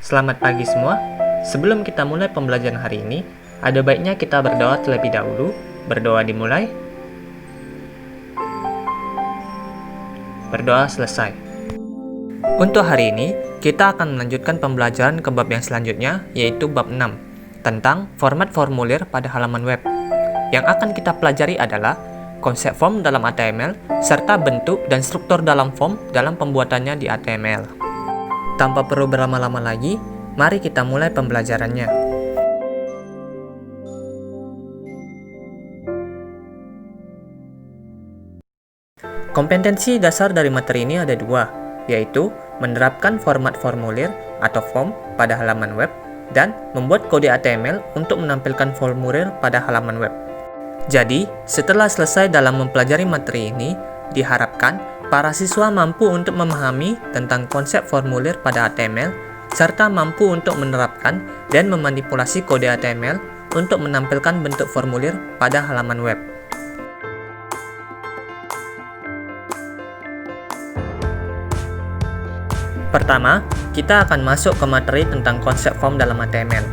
Selamat pagi semua. Sebelum kita mulai pembelajaran hari ini, ada baiknya kita berdoa terlebih dahulu. Berdoa dimulai. Berdoa selesai. Untuk hari ini, kita akan melanjutkan pembelajaran ke bab yang selanjutnya, yaitu bab 6, tentang format formulir pada halaman web. Yang akan kita pelajari adalah konsep form dalam HTML, serta bentuk dan struktur dalam form dalam pembuatannya di HTML. Tanpa perlu berlama-lama lagi, mari kita mulai pembelajarannya. Kompetensi dasar dari materi ini ada dua, yaitu menerapkan format formulir atau form pada halaman web dan membuat kode HTML untuk menampilkan formulir pada halaman web. Jadi, setelah selesai dalam mempelajari materi ini, diharapkan para siswa mampu untuk memahami tentang konsep formulir pada HTML, serta mampu untuk menerapkan dan memanipulasi kode HTML untuk menampilkan bentuk formulir pada halaman web. Pertama, kita akan masuk ke materi tentang konsep form dalam HTML.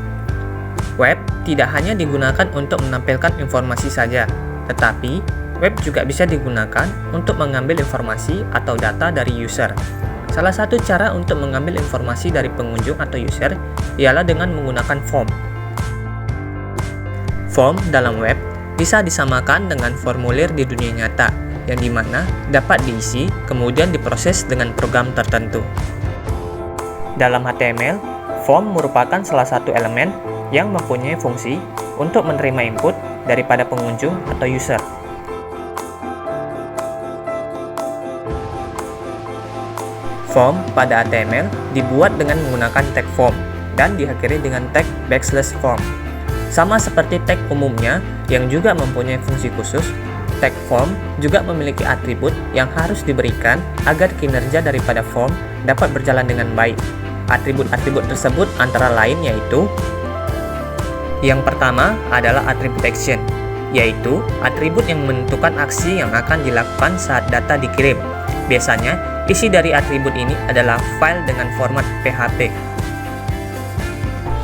Web tidak hanya digunakan untuk menampilkan informasi saja, tetapi web juga bisa digunakan untuk mengambil informasi atau data dari user. Salah satu cara untuk mengambil informasi dari pengunjung atau user ialah dengan menggunakan form. Form dalam web bisa disamakan dengan formulir di dunia nyata, yang dimana dapat diisi kemudian diproses dengan program tertentu. Dalam HTML, form merupakan salah satu elemen yang mempunyai fungsi untuk menerima input daripada pengunjung atau user. Form pada HTML dibuat dengan menggunakan tag form dan diakhiri dengan tag \form. Sama seperti tag umumnya yang juga mempunyai fungsi khusus, tag form juga memiliki atribut yang harus diberikan agar kinerja daripada form dapat berjalan dengan baik. Atribut-atribut tersebut antara lain yaitu: yang pertama adalah atribut action, yaitu atribut yang menentukan aksi yang akan dilakukan saat data dikirim. Biasanya, isi dari atribut ini adalah file dengan format PHP.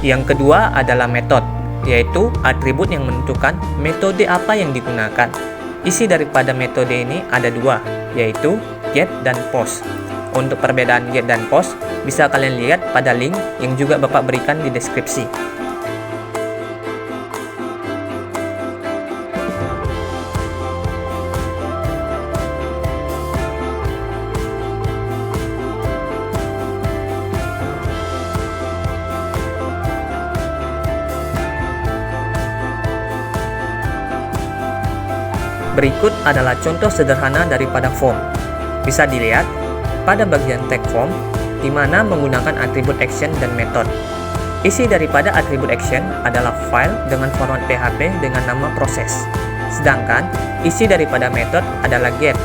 Yang kedua adalah method, yaitu atribut yang menentukan metode apa yang digunakan. Isi daripada metode ini ada dua, yaitu get dan post. Untuk perbedaan get dan post, bisa kalian lihat pada link yang juga Bapak berikan di deskripsi. Berikut adalah contoh sederhana daripada form. Bisa dilihat pada bagian tag form, di mana menggunakan atribut action dan method. Isi daripada atribut action adalah file dengan format PHP dengan nama proses. Sedangkan isi daripada method adalah get,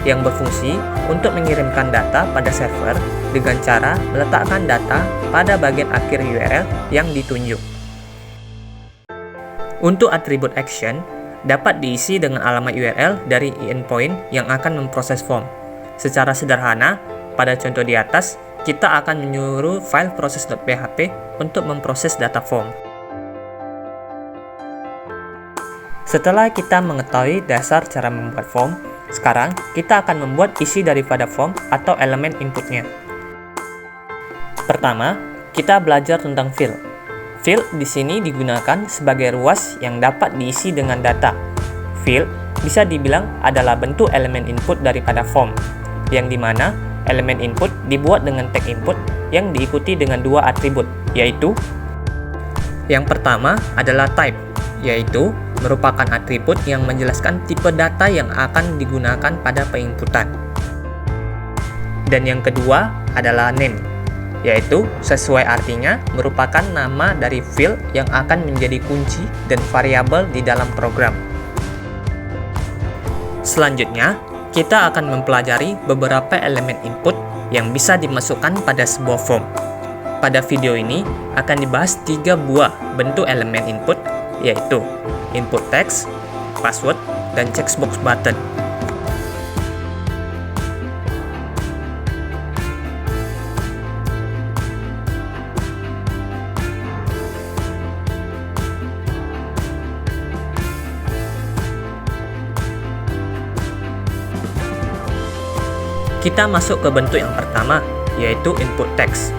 yang berfungsi untuk mengirimkan data pada server dengan cara meletakkan data pada bagian akhir URL yang ditunjuk. Untuk atribut action, dapat diisi dengan alamat URL dari endpoint yang akan memproses form. Secara sederhana, pada contoh di atas, kita akan menyuruh file proses.php untuk memproses data form. Setelah kita mengetahui dasar cara membuat form, sekarang kita akan membuat isi daripada form atau elemen inputnya. Pertama, kita belajar tentang field. Field di sini digunakan sebagai ruas yang dapat diisi dengan data. Field bisa dibilang adalah bentuk elemen input daripada form, yang dimana elemen input dibuat dengan tag input yang diikuti dengan dua atribut, yaitu yang pertama adalah type, yaitu merupakan atribut yang menjelaskan tipe data yang akan digunakan pada penginputan. Dan yang kedua adalah name, yaitu sesuai artinya merupakan nama dari field yang akan menjadi kunci dan variabel di dalam program. Selanjutnya, kita akan mempelajari beberapa elemen input yang bisa dimasukkan pada sebuah form. Pada video ini akan dibahas 3 buah bentuk elemen input, yaitu input text, password, dan checkbox button. Kita masuk ke bentuk yang pertama, yaitu input text.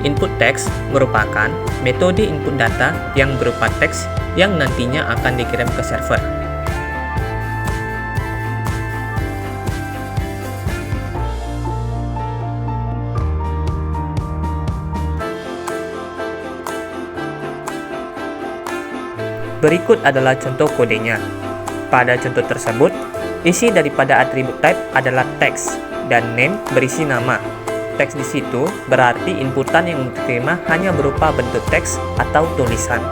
Input text merupakan metode input data yang berupa teks yang nantinya akan dikirim ke server. Berikut adalah contoh kodenya. Pada contoh tersebut, isi daripada atribut type adalah teks dan name berisi nama. Teks di situ berarti inputan yang diterima hanya berupa bentuk teks atau tulisan.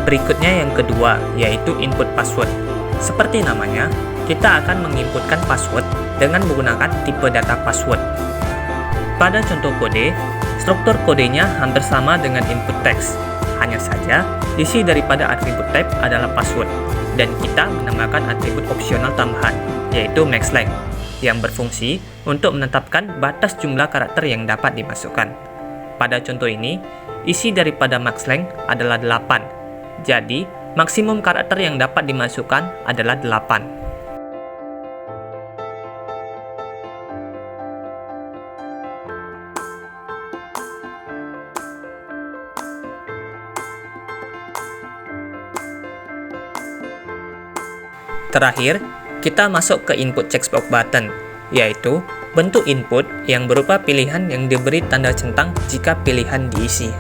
Berikutnya yang kedua, yaitu input password. Seperti namanya, kita akan menginputkan password dengan menggunakan tipe data password. Pada contoh kode, struktur kodenya hampir sama dengan input text. Hanya saja, isi daripada atribut type adalah password, dan kita menambahkan atribut opsional tambahan, yaitu maxLength, yang berfungsi untuk menetapkan batas jumlah karakter yang dapat dimasukkan. Pada contoh ini, isi daripada maxLength adalah 8, jadi maksimum karakter yang dapat dimasukkan adalah 8. Terakhir, kita masuk ke input checkbox button, yaitu bentuk input yang berupa pilihan yang diberi tanda centang jika pilihan diisi.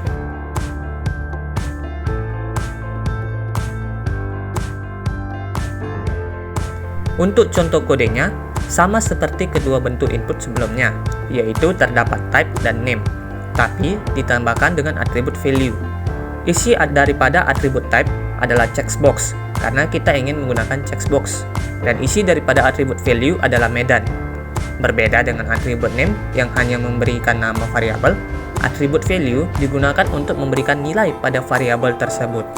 Untuk contoh kodenya, sama seperti kedua bentuk input sebelumnya, yaitu terdapat type dan name, tapi ditambahkan dengan atribut value. Isi daripada atribut type adalah checkbox, karena kita ingin menggunakan checkbox, dan isi daripada atribut value adalah medan. Berbeda dengan atribut name yang hanya memberikan nama variabel, atribut value digunakan untuk memberikan nilai pada variabel tersebut.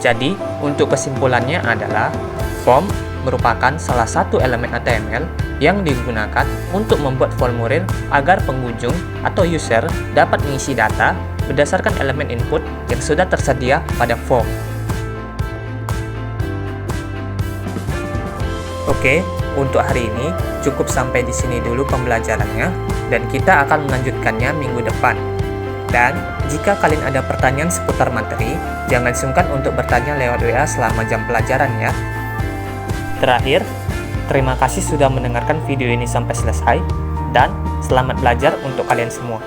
Jadi, untuk kesimpulannya adalah form merupakan salah satu elemen HTML yang digunakan untuk membuat formulir agar pengunjung atau user dapat mengisi data berdasarkan elemen input yang sudah tersedia pada form. Oke, untuk hari ini cukup sampai di sini dulu pembelajarannya, dan kita akan melanjutkannya minggu depan. Dan jika kalian ada pertanyaan seputar materi, jangan sungkan untuk bertanya lewat WA selama jam pelajaran ya. Terakhir, terima kasih sudah mendengarkan video ini sampai selesai, dan selamat belajar untuk kalian semua.